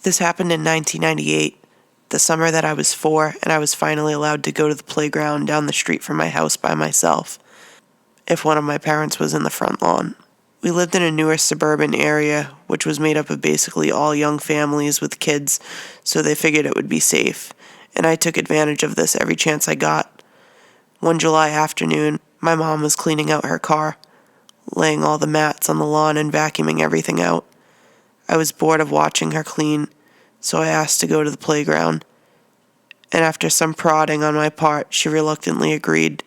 This happened in 1998, the summer that I was 4, and I was finally allowed to go to the playground down the street from my house by myself, if one of my parents was in the front lawn. We lived in a newer suburban area, which was made up of basically all young families with kids, so they figured it would be safe, and I took advantage of this every chance I got. One July afternoon, my mom was cleaning out her car, laying all the mats on the lawn and vacuuming everything out. I was bored of watching her clean, so I asked to go to the playground, and after some prodding on my part, she reluctantly agreed.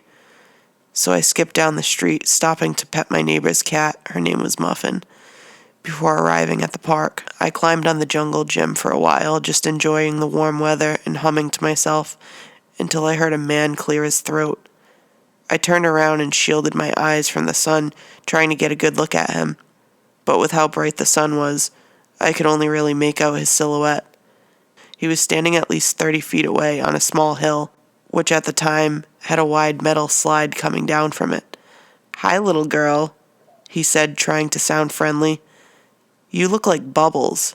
So I skipped down the street, stopping to pet my neighbor's cat, her name was Muffin. Before arriving at the park, I climbed on the jungle gym for a while, just enjoying the warm weather and humming to myself until I heard a man clear his throat. I turned around and shielded my eyes from the sun, trying to get a good look at him. But with how bright the sun was, I could only really make out his silhouette. He was standing at least 30 feet away on a small hill, which at the time had a wide metal slide coming down from it. "Hi, little girl," he said, trying to sound friendly. "You look like Bubbles.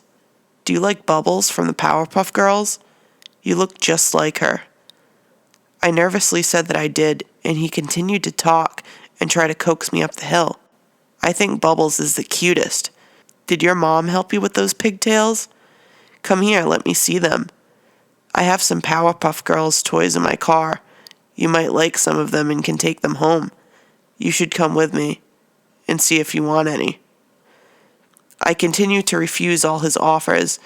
Do you like Bubbles from the Powerpuff Girls? You look just like her." I nervously said that I did, and he continued to talk and try to coax me up the hill. "I think Bubbles is the cutest. Did your mom help you with those pigtails? Come here, let me see them. I have some Powerpuff Girls toys in my car. You might like some of them and can take them home. You should come with me and see if you want any." I continued to refuse all his offers,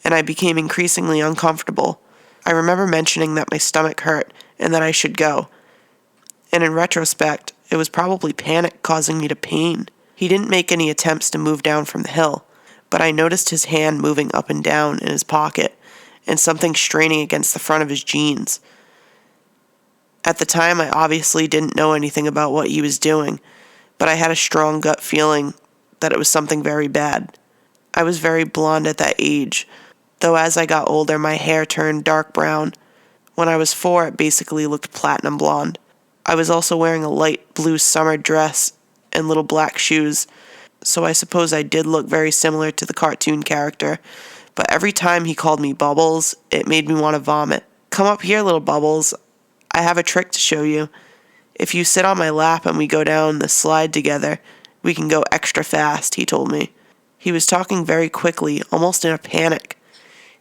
and I became increasingly uncomfortable. I remember mentioning that my stomach hurt and that I should go. And in retrospect, it was probably panic causing me to pain. He didn't make any attempts to move down from the hill, but I noticed his hand moving up and down in his pocket and something straining against the front of his jeans. At the time, I obviously didn't know anything about what he was doing, but I had a strong gut feeling that it was something very bad. I was very blonde at that age, though as I got older, my hair turned dark brown. When I was 4, it basically looked platinum blonde. I was also wearing a light blue summer dress and little black shoes, so I suppose I did look very similar to the cartoon character, but every time he called me Bubbles, it made me want to vomit. "Come up here, little Bubbles. I have a trick to show you. If you sit on my lap and we go down the slide together, we can go extra fast," he told me. He was talking very quickly, almost in a panic.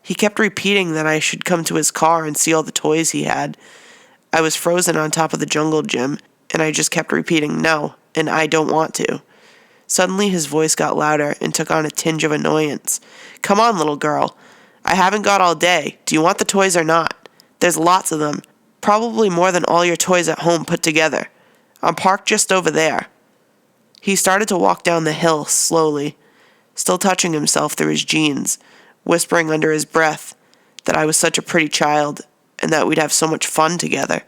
He kept repeating that I should come to his car and see all the toys he had. I was frozen on top of the jungle gym, and I just kept repeating, "No, and I don't want to." Suddenly his voice got louder and took on a tinge of annoyance. "Come on, little girl. I haven't got all day. Do you want the toys or not? There's lots of them. Probably more than all your toys at home put together. I'm parked just over there." He started to walk down the hill slowly, still touching himself through his jeans, whispering under his breath that I was such a pretty child and that we'd have so much fun together.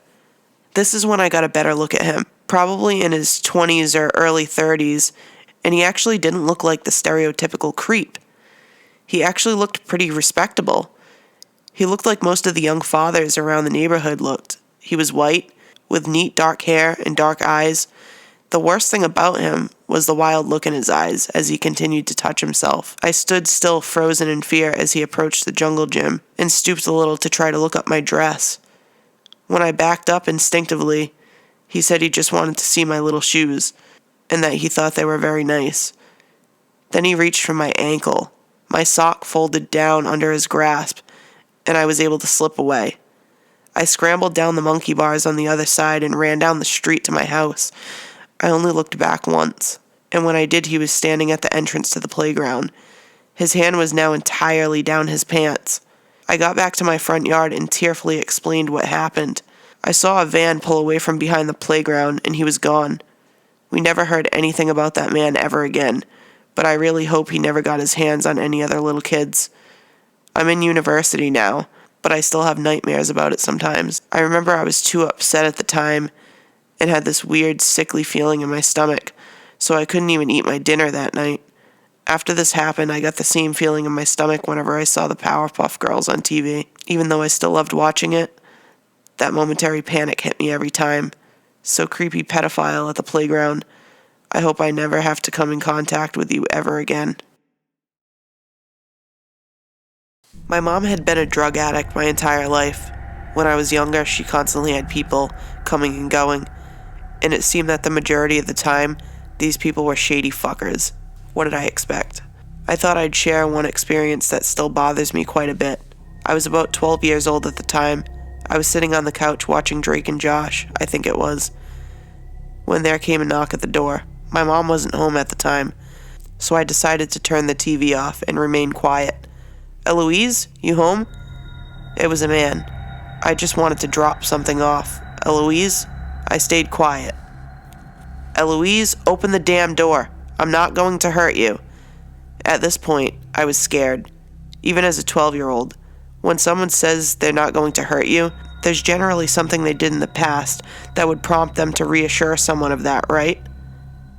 This is when I got a better look at him, probably in his 20s or early 30s, and he actually didn't look like the stereotypical creep. He actually looked pretty respectable. He looked like most of the young fathers around the neighborhood looked. He was white, with neat dark hair and dark eyes. The worst thing about him was the wild look in his eyes as he continued to touch himself. I stood still, frozen in fear, as he approached the jungle gym and stooped a little to try to look up my dress. When I backed up instinctively, he said he just wanted to see my little shoes and that he thought they were very nice. Then he reached for my ankle. My sock folded down under his grasp, and I was able to slip away. I scrambled down the monkey bars on the other side and ran down the street to my house. I only looked back once, and when I did, he was standing at the entrance to the playground. His hand was now entirely down his pants. I got back to my front yard and tearfully explained what happened. I saw a van pull away from behind the playground, and he was gone. We never heard anything about that man ever again, but I really hope he never got his hands on any other little kids. I'm in university now, but I still have nightmares about it sometimes. I remember I was too upset at the time and had this weird, sickly feeling in my stomach, so I couldn't even eat my dinner that night. After this happened, I got the same feeling in my stomach whenever I saw the Powerpuff Girls on TV. Even though I still loved watching it, that momentary panic hit me every time. So creepy pedophile at the playground. I hope I never have to come in contact with you ever again. My mom had been a drug addict my entire life. When I was younger, she constantly had people coming and going, and it seemed that the majority of the time, these people were shady fuckers. What did I expect? I thought I'd share one experience that still bothers me quite a bit. I was about 12 years old at the time. I was sitting on the couch watching Drake and Josh, I think it was, when there came a knock at the door. My mom wasn't home at the time, so I decided to turn the TV off and remain quiet. "Eloise, you home?" It was a man. I just wanted to drop something off. "Eloise?" I stayed quiet. "Eloise, open the damn door. I'm not going to hurt you." At this point, I was scared. Even as a 12-year-old, when someone says they're not going to hurt you, there's generally something they did in the past that would prompt them to reassure someone of that, right?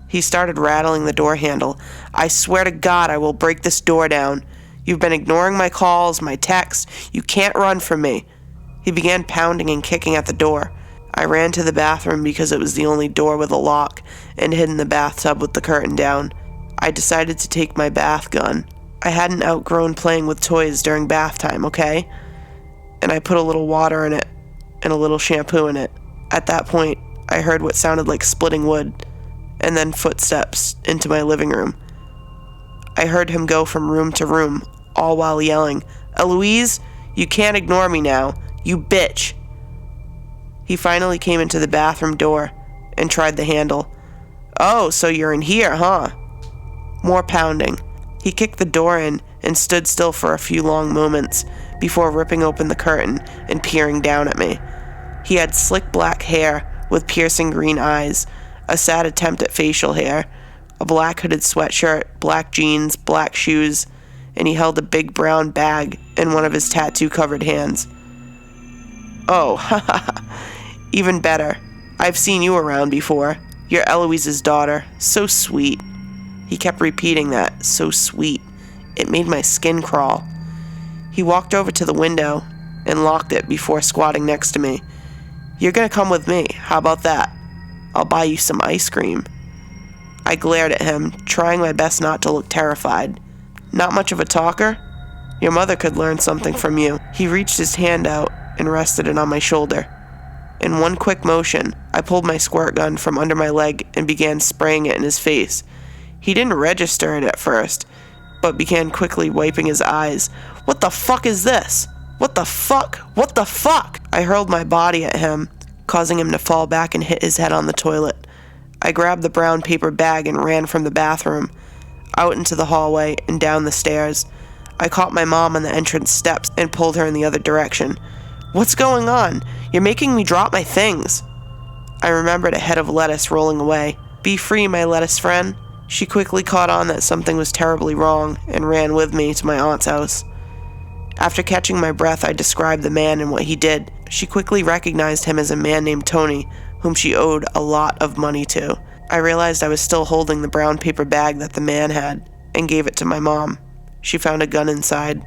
He started rattling the door handle. "I swear to God, I will break this door down. You've been ignoring my calls, my texts. You can't run from me." He began pounding and kicking at the door. I ran to the bathroom because it was the only door with a lock and hid in the bathtub with the curtain down. I decided to take my bath gun. I hadn't outgrown playing with toys during bath time, okay? And I put a little water in it and a little shampoo in it. At that point, I heard what sounded like splitting wood and then footsteps into my living room. I heard him go from room to room, all while yelling, "Eloise, you can't ignore me now, you bitch." He finally came into the bathroom door and tried the handle. "Oh, so you're in here, huh?" More pounding. He kicked the door in and stood still for a few long moments before ripping open the curtain and peering down at me. He had slick black hair with piercing green eyes, a sad attempt at facial hair, a black hooded sweatshirt, black jeans, black shoes, and he held a big brown bag in one of his tattoo-covered hands. "Oh, haha, even better. I've seen you around before. You're Eloise's daughter. So sweet." He kept repeating that, "so sweet." It made my skin crawl. He walked over to the window and locked it before squatting next to me. "You're gonna come with me. How about that? I'll buy you some ice cream." I glared at him, trying my best not to look terrified. "Not much of a talker? Your mother could learn something from you." He reached his hand out and rested it on my shoulder. In one quick motion, I pulled my squirt gun from under my leg and began spraying it in his face. He didn't register it at first, but began quickly wiping his eyes. "What the fuck is this? What the fuck? What the fuck?" I hurled my body at him, causing him to fall back and hit his head on the toilet. I grabbed the brown paper bag and ran from the bathroom, out into the hallway and down the stairs. I caught my mom on the entrance steps and pulled her in the other direction. "What's going on? You're making me drop my things." I remembered a head of lettuce rolling away. "Be free, my lettuce friend." She quickly caught on that something was terribly wrong and ran with me to my aunt's house. After catching my breath, I described the man and what he did. She quickly recognized him as a man named Tony, whom she owed a lot of money to. I realized I was still holding the brown paper bag that the man had and gave it to my mom. She found a gun inside.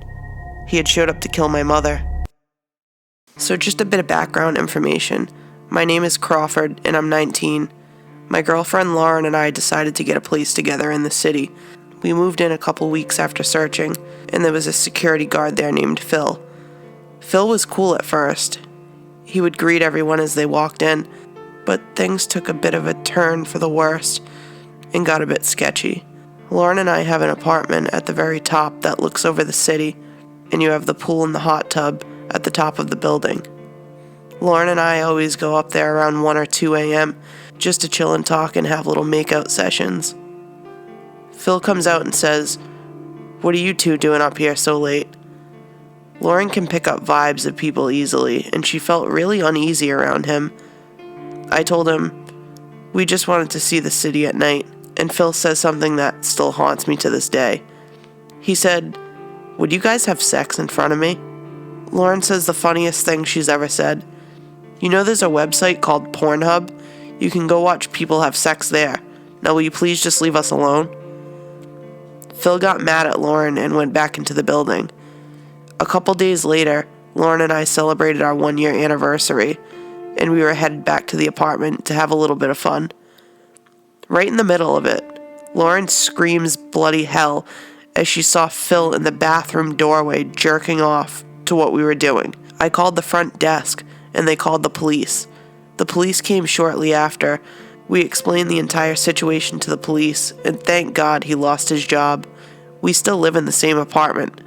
He had showed up to kill my mother. So just a bit of background information. My name is Crawford and I'm 19. My girlfriend Lauren and I decided to get a place together in the city. We moved in a couple weeks after searching, and there was a security guard there named Phil. Phil was cool at first. He would greet everyone as they walked in, but things took a bit of a turn for the worst and got a bit sketchy. Lauren and I have an apartment at the very top that looks over the city, and you have the pool and the hot tub at the top of the building. Lauren and I always go up there around 1 or 2 a.m. just to chill and talk and have little makeout sessions. Phil comes out and says, "What are you two doing up here so late?" Lauren can pick up vibes of people easily, and she felt really uneasy around him. I told him, "We just wanted to see the city at night," and Phil says something that still haunts me to this day. He said, "Would you guys have sex in front of me?" Lauren says the funniest thing she's ever said. "You know there's a website called Pornhub? You can go watch people have sex there. Now will you please just leave us alone?" Phil got mad at Lauren and went back into the building. A couple days later, Lauren and I celebrated our 1-year anniversary, and we were headed back to the apartment to have a little bit of fun. Right in the middle of it, Lauren screams bloody hell as she saw Phil in the bathroom doorway jerking off to what we were doing. I called the front desk, and they called the police. The police came shortly after. We explained the entire situation to the police, and thank God he lost his job. We still live in the same apartment,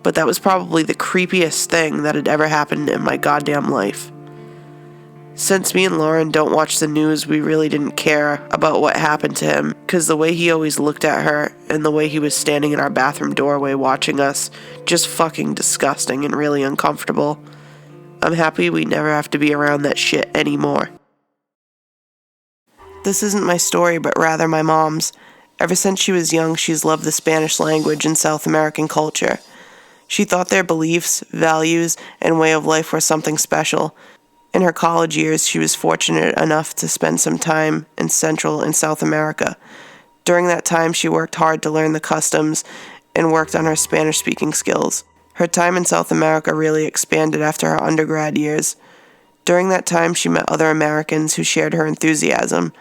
but that was probably the creepiest thing that had ever happened in my goddamn life. Since me and Lauren don't watch the news, we really didn't care about what happened to him, because the way he always looked at her and the way he was standing in our bathroom doorway watching us, just fucking disgusting and really uncomfortable. I'm happy we never have to be around that shit anymore. This isn't my story, but rather my mom's. Ever since she was young, she's loved the Spanish language and South American culture. She thought their beliefs, values, and way of life were something special. In her college years, she was fortunate enough to spend some time in Central and South America. During that time, she worked hard to learn the customs and worked on her Spanish-speaking skills. Her time in South America really expanded after her undergrad years. During that time, she met other Americans who shared her enthusiasm.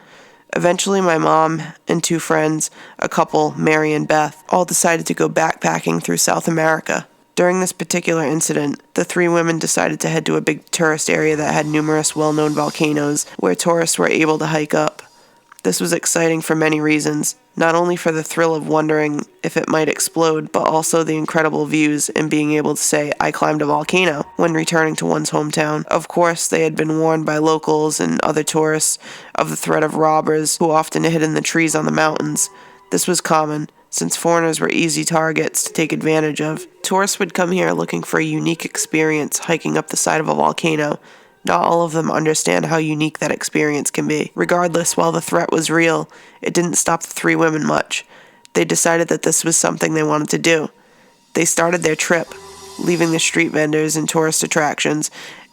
Eventually, my mom and two friends, a couple, Mary and Beth, all decided to go backpacking through South America. During this particular incident, the three women decided to head to a big tourist area that had numerous well-known volcanoes where tourists were able to hike up. This was exciting for many reasons, not only for the thrill of wondering if it might explode, but also the incredible views and being able to say, "I climbed a volcano," when returning to one's hometown. Of course, they had been warned by locals and other tourists of the threat of robbers who often hid in the trees on the mountains. This was common, since foreigners were easy targets to take advantage of. Tourists would come here looking for a unique experience hiking up the side of a volcano. Not all of them understand how unique that experience can be. Regardless, while the threat was real, it didn't stop the three women much. They decided that this was something they wanted to do. They started their trip, leaving the street vendors and tourist attractions,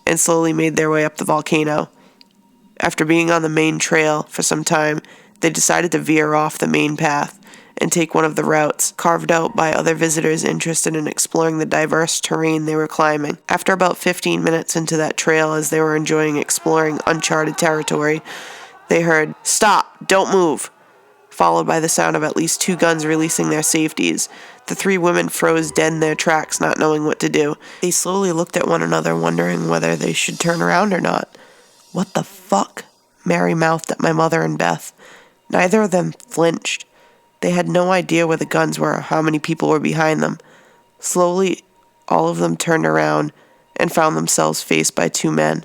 and slowly made their way up the volcano. After being on the main trail for some time, they decided to veer off the main path and take one of the routes carved out by other visitors interested in exploring the diverse terrain they were climbing. After about 15 minutes into that trail, as they were enjoying exploring uncharted territory, they heard, "Stop! Don't move!" followed by the sound of at least two guns releasing their safeties. The three women froze dead in their tracks, not knowing what to do. They slowly looked at one another, wondering whether they should turn around or not. "What the fuck?" Mary mouthed at my mother and Beth. Neither of them flinched. They had no idea where the guns were or how many people were behind them. Slowly, all of them turned around and found themselves faced by two men,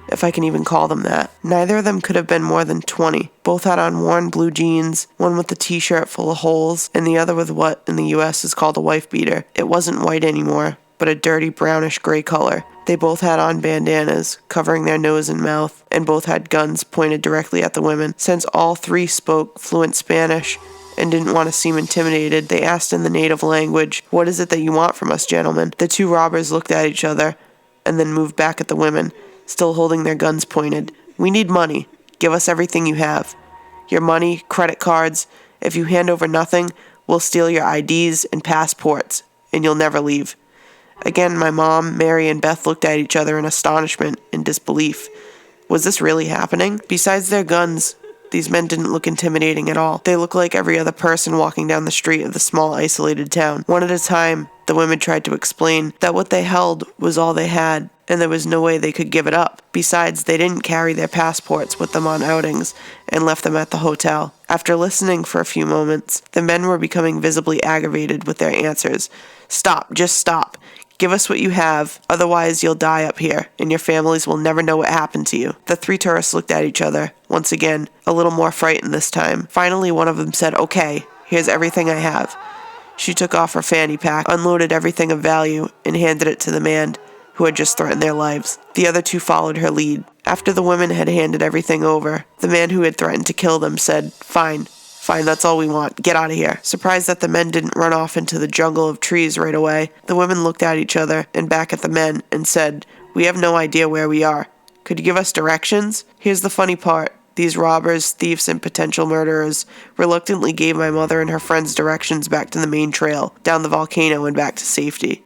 if I can even call them that. Neither of them could have been more than 20. Both had on worn blue jeans, one with a t-shirt full of holes, and the other with what in the US is called a wife beater. It wasn't white anymore, but a dirty brownish gray color. They both had on bandanas, covering their nose and mouth, and both had guns pointed directly at the women. Since all three spoke fluent Spanish and didn't want to seem intimidated, they asked in the native language, "What is it that you want from us, gentlemen?" The two robbers looked at each other and then moved back at the women, still holding their guns pointed. "We need money. Give us everything you have. Your money, credit cards. If you hand over nothing, we'll steal your IDs and passports, and you'll never leave." Again, my mom, Mary, and Beth looked at each other in astonishment and disbelief. Was this really happening? Besides their guns, these men didn't look intimidating at all. They looked like every other person walking down the street of the small, isolated town. One at a time, the women tried to explain that what they held was all they had, and there was no way they could give it up. Besides, they didn't carry their passports with them on outings and left them at the hotel. After listening for a few moments, the men were becoming visibly aggravated with their answers. "Stop, just stop. Give us what you have, otherwise you'll die up here, and your families will never know what happened to you." The three tourists looked at each other, once again, a little more frightened this time. Finally, one of them said, "Okay, here's everything I have." She took off her fanny pack, unloaded everything of value, and handed it to the man who had just threatened their lives. The other two followed her lead. After the women had handed everything over, the man who had threatened to kill them said, Fine, that's all we want. Get out of here." Surprised that the men didn't run off into the jungle of trees right away, the women looked at each other and back at the men and said, "We have no idea where we are. Could you give us directions?" Here's the funny part. These robbers, thieves, and potential murderers reluctantly gave my mother and her friends directions back to the main trail, down the volcano and back to safety.